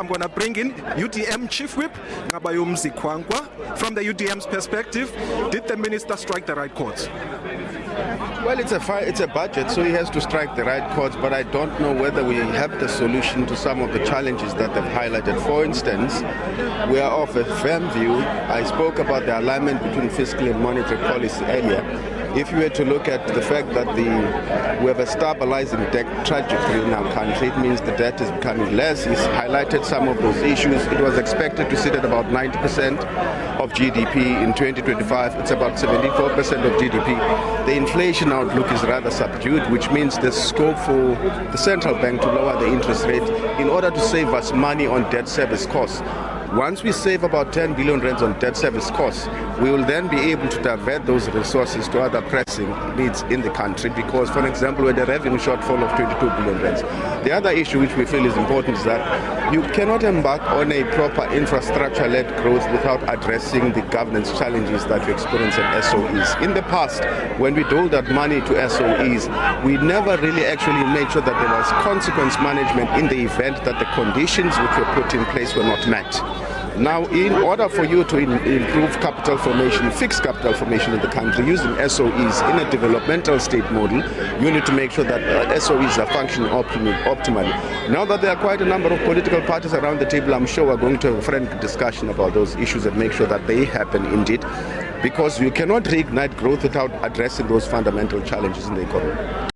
I'm going to bring in UDM Chief Whip Nqabayomzi Kwankwa. From the UDM's perspective, did the minister strike the right chords? Well, it's a budget, so he has to strike the right chords, but I don't know whether we have the solution to some of the challenges that they've highlighted. For instance, we are of a firm view. I spoke about the alignment between fiscal and monetary policy earlier. If you were to look at the fact that we have a stabilizing debt trajectory in our country, it means the debt is becoming less. He's highlighted some of those issues. It was expected to sit at about 90% of GDP in 2025. It's about 74% of GDP. The inflation outlook is rather subdued, which means there's scope for the central bank to lower the interest rate in order to save us money on debt service costs. Once we save about 10 billion rands on debt service costs, we will then be able to divert those resources to other pressing needs in the country because, for example, we had a revenue shortfall of 22 billion rands. The other issue which we feel is important is that you cannot embark on a proper infrastructure-led growth without addressing the governance challenges that we experience at SOEs. In the past, when we doled out money to SOEs, we never really actually made sure that there was consequence management in the event that the conditions which were put in place were not met. Now, in order for you to improve capital formation, fixed capital formation in the country using SOEs in a developmental state model, you need to make sure that SOEs are functioning optimally. Now that there are quite a number of political parties around the table, I'm sure we're going to have a frank discussion about those issues and make sure that they happen indeed, because you cannot reignite growth without addressing those fundamental challenges in the economy.